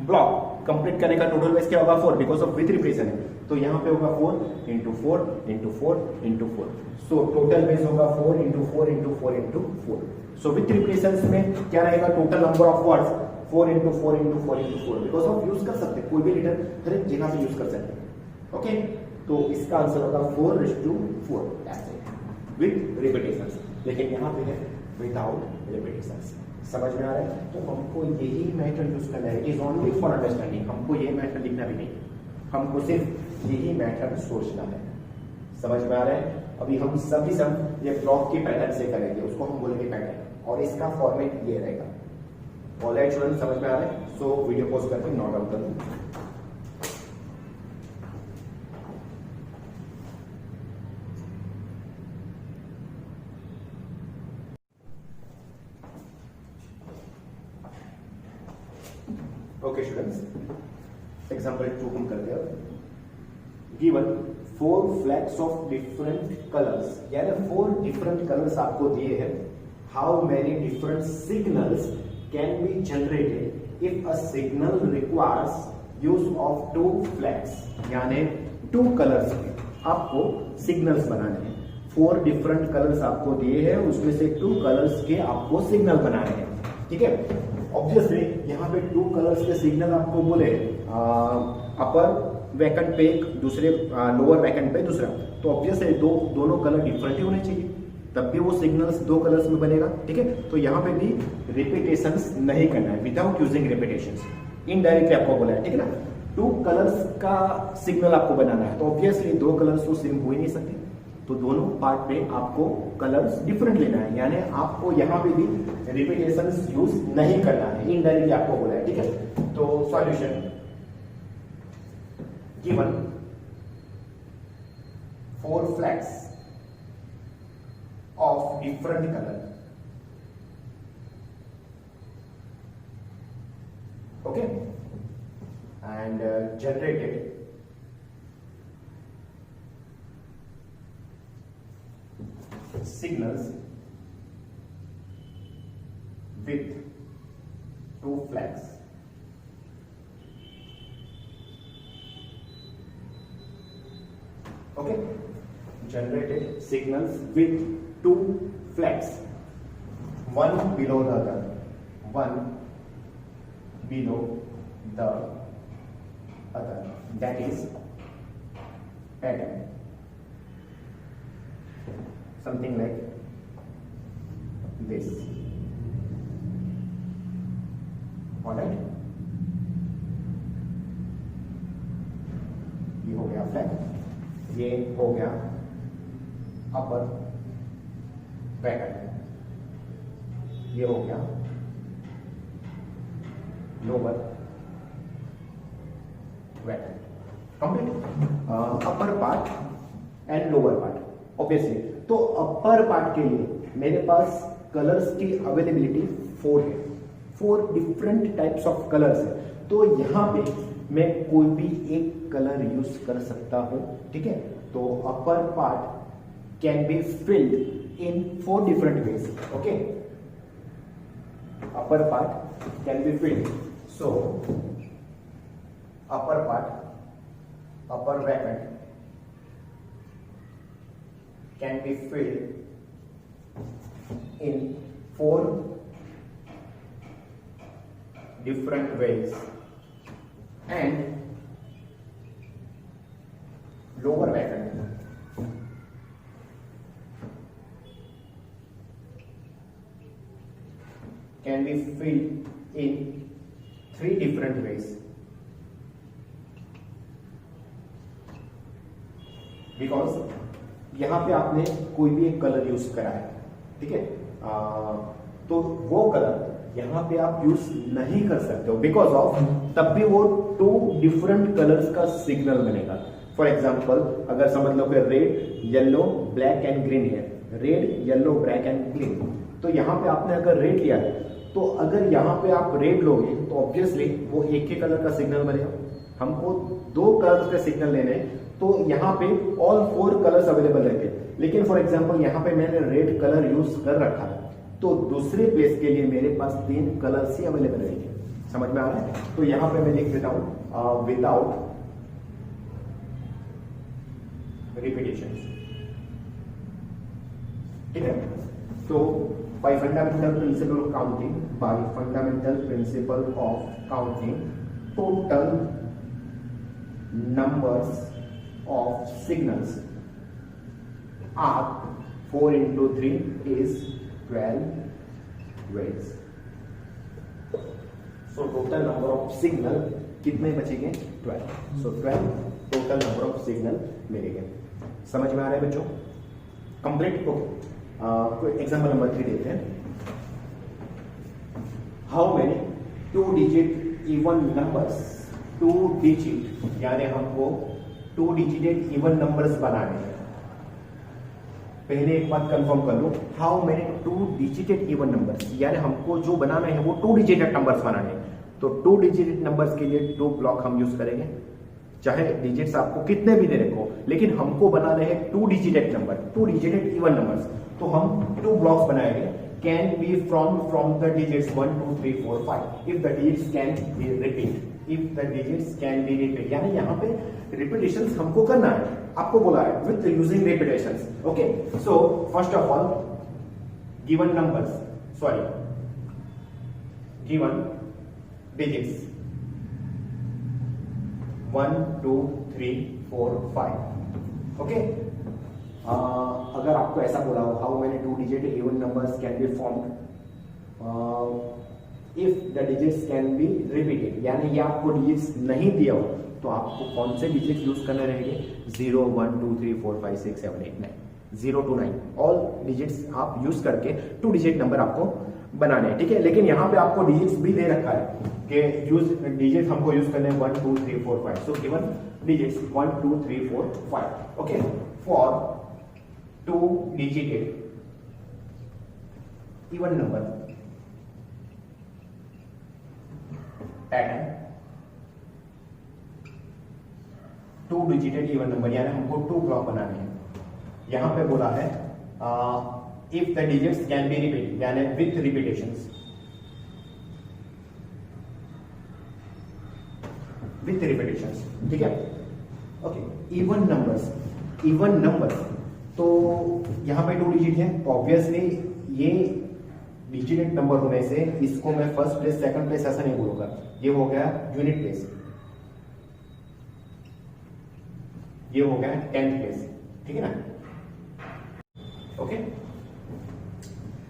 ब्लॉक कंप्लीट करने का टोटल वेज क्या होगा 4, बिकॉज ऑफ विथ रिपीटेशन है, तो यहां पे होगा 4 into 4 into 4 into 4, so total ways होगा 4 into 4 into 4 into 4। So with repetitions में क्या रहेगा, total number of words 4 into 4 into 4 into 4, because of use कर सकते हैं, कोई भी लेटर हर एक जगह पे यूज कर सकते हैं, ओके। तो इसका आंसर होगा 4:4 विथ रिपीटेशंस, लेकिन यहां पे है विदाउट रिपीटेशंस। समझ में आ रहा है? तो हमको यही मेथड यूज करना है, it is only for understanding, हमको ये मेथड लिखना भी नहीं, हमको सिर्फ यही मेथड सोचना है। समझ में आ रहा है? अभी हम सब ये ब्लॉक की पैटर्न से करेंगे, उसको हम बोलेंगे पैटर्न, और इसका फॉर्मेट ये रहेगा। ऑलराइट स्टूडेंट, समझ में आ रहा है? सो वीडियो पॉज करके नोट डाउन कर लो। ओके स्टूडेंट्स, एग्जांपल 2 हम करते हैं। Given 4 flags of different colours, यानी 4 डिफरेंट कलर्स आपको दिए हैं। How many different signals can be generated if a signal requires use of 2 flags, यानी 2 कलर्स के आपको सिग्नल्स बनाने हैं। 4 डिफरेंट कलर्स आपको दिए हैं, उसमें से 2 कलर्स के आपको सिग्नल बनाने हैं, ठीक है। ऑब्वियसली यहाँ पे 2 कलर्स के सिग्नल आपको बोले, अपर वैकेंट पे एक, दूसरे लोअर वैकेंट पे दूसरा, तो ऑब्वियसली दोनों कलर डिफरेंट ही होने चाहिए, तब भी वो सिग्नल्स 2 कलर्स में बनेगा, ठीक है। तो यहाँ पे भी रिपीटेशंस नहीं करना है, विदाउट यूजिंग रिपीटेशंस, इनडायरेक्टली आपको बोला है, ठीक है ना। 2 कलर्स का सिग्नल आपको बनाना है, तो ऑब्वियसली 2 कलर्स तो सेम हो ही नहीं सकते, तो दोनों पार्ट पे आपको कलर्स डिफरेंट लेना है, यानी आपको यहाँ पे भी रिपीटेशंस यूज नहीं करना है, इनडायरेक्टली आपको बोला है, ठीक है। तो solution given 4 flags of different color, okay, and generated signals with 2 flags, okay, generated signals with 2 flags, one below the other, that is pattern, something like this, alright। ये हो गया फ्लैग, ये हो गया अपर वैकेंट, ये हो गया lower vacant, complete. Upper part and lower part, obviously. तो अपर पार्ट के लिए मेरे पास कलर्स की अवेलेबिलिटी 4 है, 4 डिफरेंट टाइप्स ऑफ कलर्स है, तो यहां पे मैं कोई भी एक कलर यूज कर सकता हूं, ठीक है। तो upper part can be filled in 4 different ways, okay. Upper part can be field, so upper part, upper vacant can be filled in 4 different ways, and lower bracket can be filled in 3 different ways because यहां पे आपने कोई भी एक कलर यूज करा है, ठीक है, तो वो कलर यहां पे आप यूज नहीं कर सकते हो बिकॉज ऑफ तब भी वो 2 डिफरेंट कलर्स का सिग्नल बनेगा। फॉर एग्जाम्पल अगर समझ लो कि red yellow black and green है, red yellow black and green, तो यहां पे आपने अगर रेड लिया है तो अगर यहां पे आप रेड लोगे तो ऑब्वियसली वो एक ही कलर का सिग्नल बनेगा। हमको 2 कलर्स के सिग्नल लेने हैं तो यहां पे ऑल 4 कलर्स अवेलेबल रहेंगे, लेकिन फॉर एग्जांपल यहां पे मैंने रेड कलर यूज कर रखा है तो दूसरे प्लेस के लिए मेरे पास 3 कलर्स ही अवेलेबल रहेंगे। समझ में आ रहा है? तो यहां पे मैं लिख देता हूं विदाउट रिपीटेशन, ठीक है। तो by fundamental principle of counting, total numbers of signals are 4 into 3 is 12 ways. So total number of signal कितने बचेंगे? 12. So 12 total number of signal मिलेंगे। समझ में आ रहा है बच्चों? कंप्लीट। ओके, कोई एग्जाम्पल नंबर 3 देखते हैं। How many 2 digit even numbers, 2 digit यानी हमको 2 डिजिटेड इवन नंबर्स बनाने हैं। पहले एक बात कंफर्म कर लो, how many 2 digited even numbers यानी हमको जो बनाना है वो 2 डिजिटेड नंबर्स बनाने हैं। तो 2 डिजिटेड नंबर्स के लिए 2 ब्लॉक हम यूज करेंगे, चाहे डिजिट्स आपको कितने भी दे रखो, लेकिन हमको बनाने हैं 2 डिजिटेड नंबर, 2 डिजिटेड इवन नंबर्स। तो हम 2 ब्लॉक्स बनाएंगे, can be from the digits 1 2 3 4 5 if the digits can be repeat, if the digits can be repeat यानी यहाँ पे रिपीटेशंस हमको करना है, आपको बोला है with using repetitions. Okay, so first of all given numbers, sorry given digits 1 2 3 4 5। Okay, अगर आपको ऐसा बोला हो how many 2 digit even numbers can be formed if the digits can be repeated यानी ये आपको डिजिट्स नहीं दिया हो तो आपको कौन से डिजिट यूज करने रहेंगे? 0 1 2 3 4 5 6 7 8 9, 0 to 9 ऑल डिजिट्स आप यूज करके 2 डिजिट नंबर आपको बनाने हैं, ठीक है। लेकिन यहाँ पे आपको डिजिट्स भी दे रखा है कि यूज डिजिट हमको यूज करने हैं 1 2 3 4 5। So given digits 1 2 3 4 5। Okay, for 2 digited even number pattern, 2 digited even number यानी हमको 2 ब्लॉक बनाने हैं। यहां पे बोला है if the digits can be repeat यानी विथ रिपीटेशंस, विथ रिपीटेशंस, ठीक है। ओके, इवन नंबर्स तो यहां पे 2 डिजिट है, ऑब्वियसली ये डिजिटेड नंबर होने से इसको मैं फर्स्ट प्लेस सेकंड प्लेस ऐसा नहीं बोलूंगा, ये हो गया यूनिट प्लेस, ये हो गया 10th प्लेस, ठीक है ना। ओके,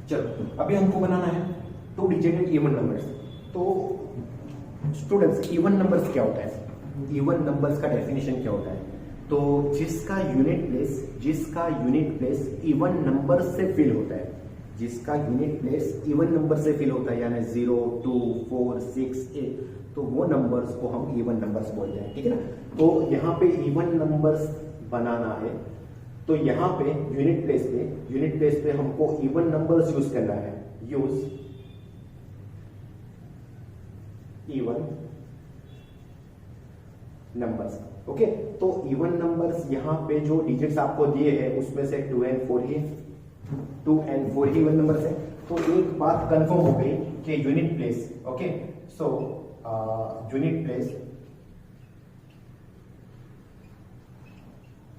चलो अभी हमको बनाना है 2 डिजिटेड इवन नंबर्स। तो स्टूडेंट्स इवन नंबर्स क्या होता है? इवन नंबर्स का डेफिनेशन क्या होता है? तो जिसका यूनिट प्लेस इवन नंबर से फिल होता है, जिसका यूनिट प्लेस इवन नंबर से फिल होता है यानी 0 2 4 6 8, तो वो नंबर्स को हम इवन नंबर्स बोलते हैं, ठीक है ना। तो यहाँ पे इवन नंबर्स बनाना है तो यहाँ पे यूनिट प्लेस पे हमको इवन नंबर्स यूज करना है, यूज इवन नंबर्स। ओके, तो इवन नंबर्स यहाँ पे जो डिजिट्स आपको दिए हैं उसमें से 2 and 4 he 2 and 4 he even numbers है। तो एक बात कंफर्म हो गई कि unit place, okay, so unit place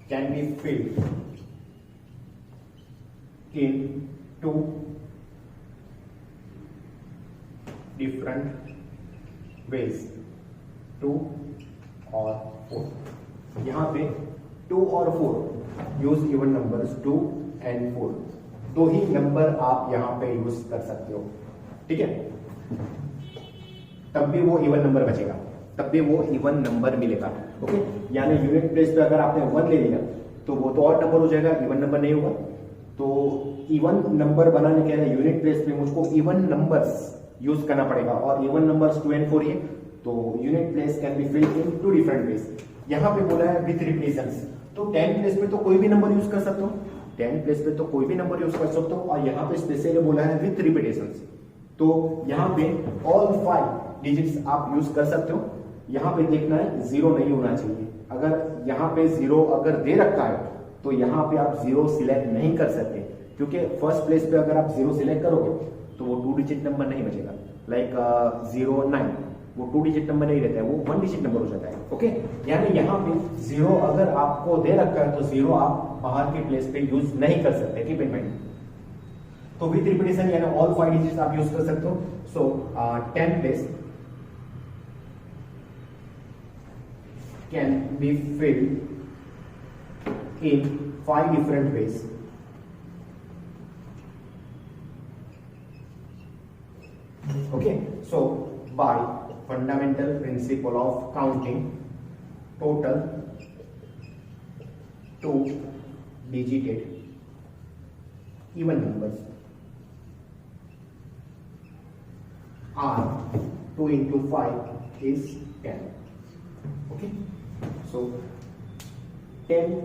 can be filled in 2 different ways, 2 और 4। यहाँ पे 2 और 4 यूज इवन नंबर्स 2 एंड 4, दो ही नंबर आप यहां पे यूज कर सकते हो, ठीक है। तब भी वो इवन नंबर बचेगा, तब भी वो इवन नंबर मिलेगा, ओके। यानी यूनिट प्लेस पे अगर आपने 1 ले लिया तो वो तो और नंबर हो जाएगा, इवन नंबर नहीं होगा। तो इवन नंबर बनाने के लिए यूनिट प्लेस पे मुझको इवन नंबर्स यूज करना पड़ेगा, और इवन नंबर्स 2 एंड 4 है, तो unit place can be filled in 2 different ways. यहां पे बोला है विथ रिप्लेसेंस, तो 10 प्लेस पे तो कोई भी नंबर यूज कर सकते हो, 10 प्लेस पे तो कोई भी नंबर यूज कर सकते हो, और यहाँ पे स्पेशली बोला है विथ रिपीटेशंस, तो यहाँ पे ऑल 5 डिजिट्स आप यूज कर सकते हो। यहाँ पे देखना है 0 नहीं होना चाहिए, अगर यहाँ पे 0 अगर दे रखा है तो यहाँ पे आप 0 सिलेक्ट नहीं कर सकते, क्योंकि फर्स्ट प्लेस पे अगर आप 0 सिलेक्ट करोगे तो वो 2 डिजिट नंबर नहीं बचेगा, लाइक 09 वो 2 डिजिट नंबर नहीं रहता है, वो 1 डिजिट नंबर हो जाता है, ओके। यानी यहाँ पे 0 अगर आपको दे रखा है तो 0 आप बाहर के प्लेस पे यूज नहीं कर सकते, कीप इन माइंड। तो विथ रिपीटेशन यानी ऑल 5 डिजिट्स आप यूज कर सकते हो। सो 10 place can be field in 5 different ways. Okay, so by fundamental principle of counting, total 2-digit even numbers are 2 into 5 is 10. Okay, so 10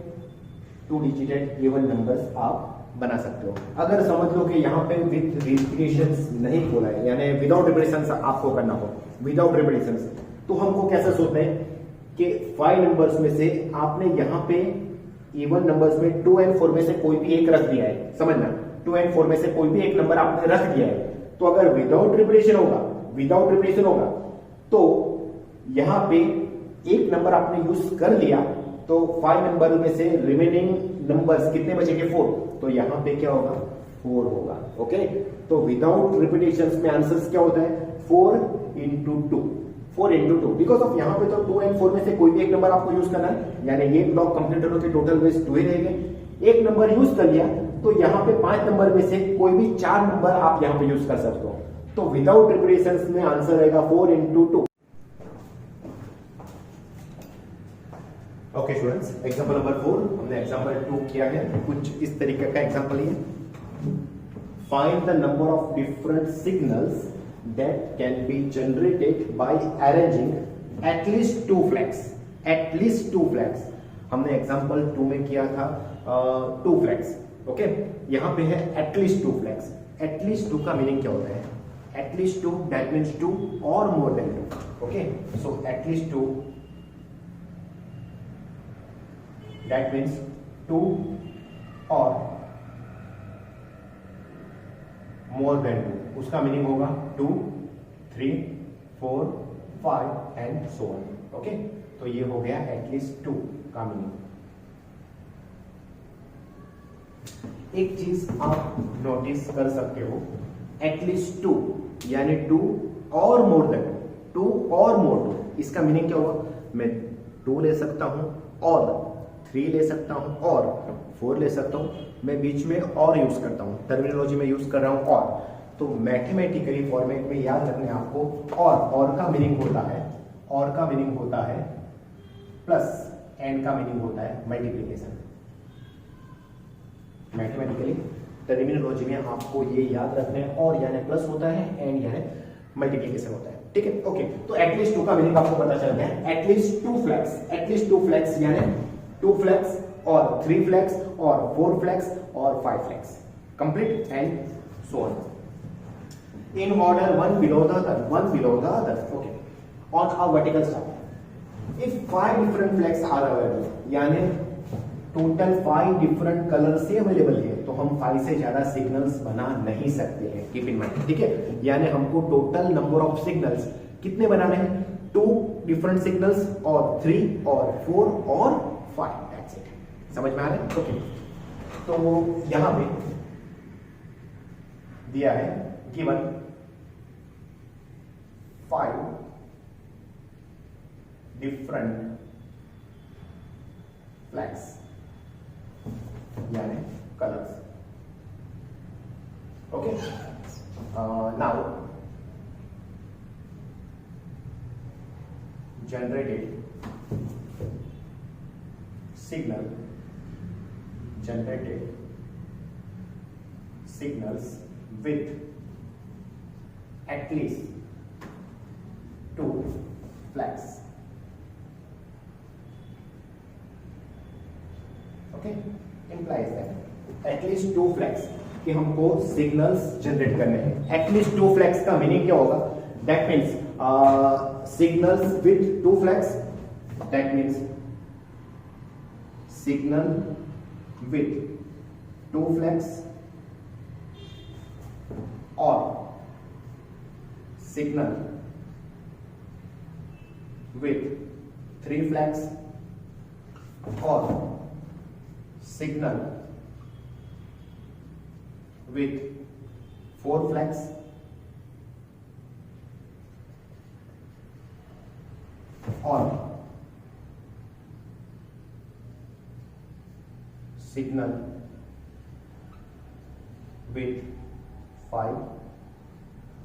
2 digited even numbers आप बना सकते हो। अगर समझ लो कि यहाँ पे विथ रिपीटेशंस नहीं बोला है, यानी विदाउट रिपीटेशंस आपको करना हो, विदाउट रिपीटेशंस, तो हमको कैसे सोचना है कि 5 नंबर्स में से आपने यहाँ पे इवन नंबर्स में 2 एंड 4 में से कोई भी एक रख दिया है, समझना 2 एंड 4 में से कोई भी एक नंबर आपने रख दिया है, तो अगर विदाउट रिपीटेशन होगा तो यहाँ पे एक नंबर आपने यूज कर लिया, तो 5 नंबर में से रिमेनिंग नंबर्स कितने बचेंगे 4, तो यहां पे क्या होगा 4 होगा, ओके। तो विदाउट रिपीटेशंस में आंसर्स क्या होता है 4 into 2, बिकॉज ऑफ यहां पे तो 2 एंड 4 में से कोई भी एक नंबर आपको यूज करना है, यानी ये ब्लॉक कंप्लीट होने के टोटल वेज 2 ही रहेंगे। एक नंबर यूज कर लिया तो यहां पे 5 नंबर में से कोई भी 4 नंबर आप यहां पे यूज कर सकते हो, तो विदाउट रिपीटेशंस में आंसर रहेगा 4 into 2। Okay students, example number 4 हमने एग्जांपल 2 किया है, कुछ इस तरीके का एग्जांपल है। Find the number of different signals that can be generated by arranging at least 2 flags. At least 2 flags हमने एग्जांपल 2 में किया था 2 फ्लैग्स, ओके। यहां पे है एटलीस्ट 2 फ्लैग्स। एटलीस्ट 2 का मीनिंग क्या होता है? एटलीस्ट 2 दैट मीन्स 2 और more than 2, okay. So at least 2 that means 2 or more than 2, उसका मीनिंग होगा 2, 3, 4, 5 एंड so on, ओके। तो ये हो गया एटलीस्ट 2 का मीनिंग। एक चीज आप नोटिस कर सकते हो, एटलीस्ट 2 यानी 2 और मोर देन 2 और मोर 2, इसका मीनिंग क्या होगा? मैं 2 ले सकता हूं और 3 ले सकता हूं और 4 ले सकता हूं, मैं बीच में और यूज करता हूं, टर्मिनोलॉजी में यूज कर रहा हूं और, तो मैथमेटिकली फॉर्मेट में याद रखने आपको और का मीनिंग होता है, और का मीनिंग होता है प्लस, एंड का मीनिंग होता है मल्टीप्लीकेशन। मैथमेटिकली टर्मिनोलॉजी में आपको ये याद रखना है, और यानी प्लस होता है, एंड यानी मल्टीप्लीकेशन होता है, ठीक है, ओके। तो एटलीस्ट 2 का मीनिंग आपको पता चल गया। एटलीस्ट 2 फ्लैग्स, एटलीस्ट 2 फ्लैग्स यानी 2 फ्लैग्स और 3 फ्लैग्स और 4 फ्लैग्स और 5 flags, complete and so on in order, one below the other, okay, on a vertical stack. If 5 different flags are available, यानी टोटल 5 डिफरेंट कलर से अवेलेबल है, तो हम 5 से ज्यादा सिग्नल्स बना नहीं सकते हैं, कीप इन माइंड, ठीक है। यानी हमको टोटल नंबर ऑफ सिग्नल्स कितने बनाने हैं? 2 डिफरेंट सिग्नल्स और 3 और 4 और 5, दैट्स इट। समझ में आ रहा है? ओके, तो यहां पे दिया है गिवन 5 डिफरेंट फ्लैग्स यानी colours. Okay, now generated signals with at least 2 flags. Okay, implies that at least 2 flags कि हमको सिग्नल्स जनरेट करने हैं। at least 2 flags का मीनिंग क्या होगा? that means signals with 2 flags, that means signal with 2 flags or signal with 3 flags or signal with 4 flags or signal with 5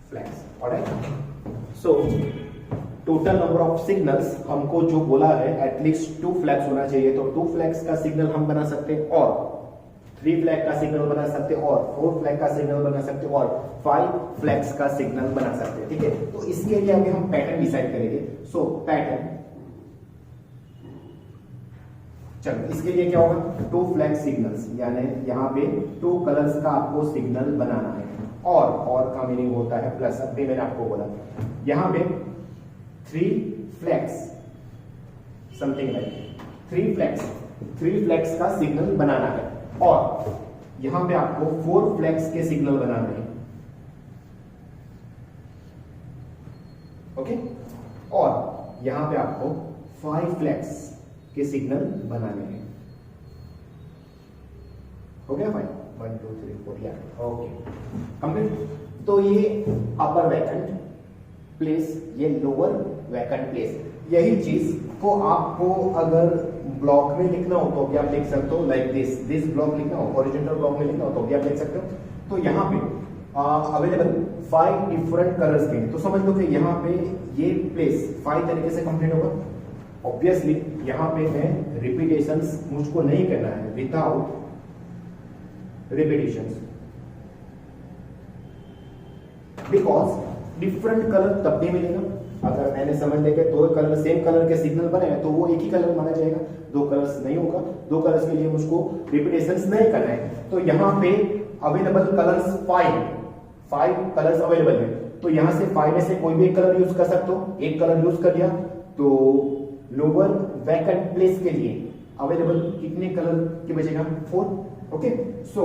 flags. Alright, so total number of signals हमको जो बोला है एटलीस्ट 2 फ्लैग्स होना चाहिए, तो 2 फ्लैग्स का सिग्नल हम बना सकते हैं और 3 फ्लैग का सिग्नल बना सकते हैं और 4 फ्लैग का सिग्नल बना सकते हैं और 5 फ्लैग्स का सिग्नल बना सकते हैं। ठीक है, तो इसके लिए अभी हम पैटर्न डिसाइड करेंगे। सो पैटर्न, चलो इसके लिए क्या होगा? 2 फ्लैग सिग्नल्स यानी यहाँ पे 2 कलर्स का आपको सिग्नल बनाना है और का मीनिंग होता है प्लस। अभी मैंने आपको बोला यहाँ पे 3 फ्लैग्स समथिंग लाइक 3 फ्लैग्स का सिग्नल बनाना है और यहां पे आपको 4 फ्लैग्स के सिग्नल बनाने हैं। ओके, और यहां पे आपको 5 फ्लैग्स के सिग्नल बनाने हैं। हो गया भाई? 1 2 3 4 या ओके कंप्लीट। तो ये अपर वैकेंट प्लेस, ये लोअर वैकेंट प्लेस, यही चीज को आपको अगर ब्लॉक में लिखना हो तो भी आप लिख सकते हो लाइक दिस ब्लॉक लिखना हो, हॉरिजॉन्टल ब्लॉक में लिखना हो तो भी आप लिख सकते हो। तो यहाँ पे अवेलेबल 5 डिफरेंट कलर्स के, तो समझ लो कि यहाँ पे ये प्लेस 5 तरीके से कंप्लीट होगा। ऑब्वियसली यहाँ पे मैं रिपीटेशंस मुझको नहीं करना है, without repetitions, because different colour तब भी मिलेगा। अगर मैंने समझ लेके 2 कलर सेम कलर के सिग्नल बने हैं तो वो एक ही कलर माना जाएगा, 2 कलर्स नहीं होगा। 2 कलर्स के लिए मुझको रिपीटेशंस नहीं करना है। तो यहाँ पे अवेलेबल कलर्स 5 कलर्स अवेलेबल है, तो यहाँ से 5 में से कोई भी एक कलर यूज कर सकते हो। एक कलर यूज कर लिया तो लोअर वैकेंट प्लेस के लिए अवेलेबल कितने कलर की बचेगा? 4। Okay, so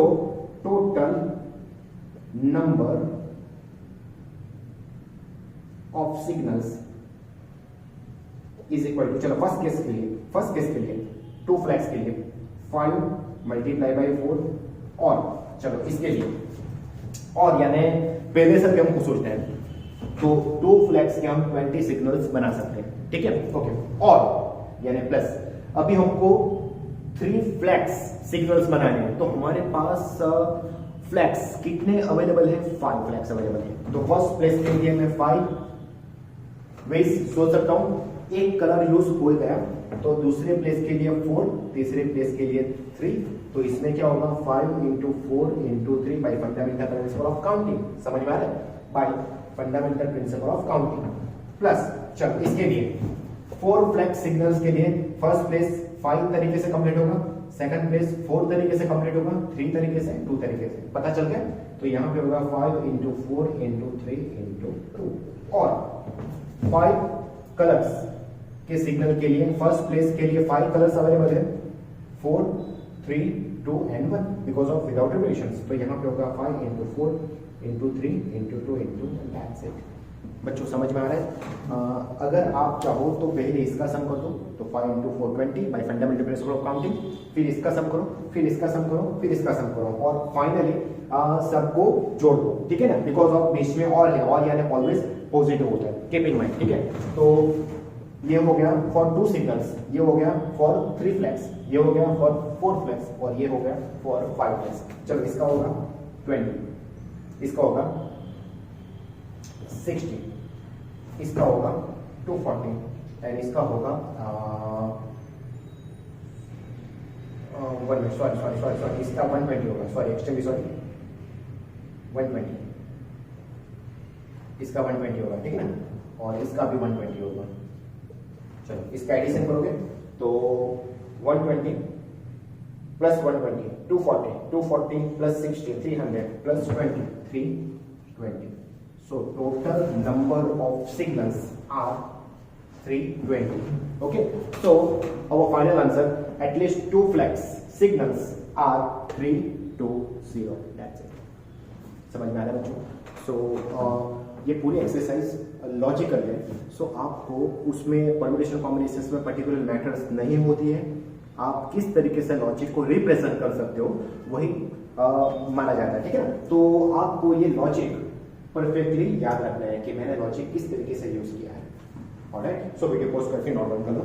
total number of signals is equal to, चलो फर्स्ट केस के लिए 2 फ्लैग्स के लिए 5 मल्टीप्लाई बाई 4 और चलो इसके लिए और यानी पहले से भी हमको सोचते हैं तो 2 फ्लैग्स के हम 20 सिग्नल्स बना सकते हैं। ठीक है, ओके, और यानी प्लस अभी हमको 3 फ्लैग्स सिग्नल्स बनाने हैं, तो हमारे पास फ्लैग्स कितने अवेलेबल है? 5 फ्लैग्स अवेलेबल है। तो फर्स्ट प्लेस के लिए मैं 5 वेज सोच सकता हूं, एक कलर यूज हो गया तो दूसरे प्लेस के लिए 4, तीसरे प्लेस के लिए 3, तो इसमें क्या होगा? 5 into 4 into 3 by fundamental principle of counting. समझ में आ रहा है? By fundamental principle of counting plus, चलो इसके लिए 4 फ्लैग सिग्नल्स के लिए फर्स्ट प्लेस 5 तरीके से कंप्लीट होगा, सेकंड प्लेस 4 तरीके से कंप्लीट होगा, 3 तरीके से, 2 तरीके से, पता चल गया? तो यहाँ पे होगा 5 इंटू 4 इंटू 3 इंटू 2 और 5 कलर्स के सिग्नल के लिए फर्स्ट प्लेस के लिए 5 कलर्स अवेलेबल है, 4 3 2 and 1 because of without repetitions. तो यहाँ पे होगा 5 into 4 into 3 into 2 into that's it. बच्चों समझ में आ रहा है? अगर आप चाहो तो पहले इसका सम कर दो, तो 5 into 4 20 by fundamental principle of counting, फिर इसका सम करो, फिर इसका सम करो, फिर इसका सम करो और फाइनली सबको जोड़ दो। ठीक है ना, बिकॉज ऑफ बीच में और है, और यानी ऑलवेज पॉजिटिव होता है, कीप इन माइंड। ठीक है, तो ये हो गया फॉर 2 सिग्नल्स, ये हो गया फॉर 3 फ्लैग्स, ये हो गया फॉर 4 फ्लैग्स और ये हो गया फॉर 5 फ्लैग्स। चलो इसका होगा 20, इसका होगा 60, इसका होगा 240 एंड इसका होगा सॉरी इसका 120 होगा, सॉरी एक्सट्रीमली सॉरी 120, इसका 120 होगा, ठीक है ना, और इसका भी 120 होगा। चलो इसका एडिशन करोगे तो 120 plus 120 240, 240 plus 60 300 plus 20 320। So total number of signals are 320. Okay, so our final answer, at least 2 flags signals are 320. That's it. समझ में आ रहा है बच्चों? So ये पूरी एक्सरसाइज लॉजिकल है। सो आपको उसमें परम्यूटेशन कॉम्बिनेशंस में पर्टिकुलर मैटर्स नहीं होती है, आप किस तरीके से लॉजिक को रिप्रेजेंट कर सकते हो वही माना जाता है, ठीक है ना। तो आपको ये लॉजिक परफेक्टली याद रखना है कि मैंने लॉजिक किस तरीके से यूज किया है। ऑलराइट, सो वीडियो पोस्ट करके नॉट ऑन कर लो।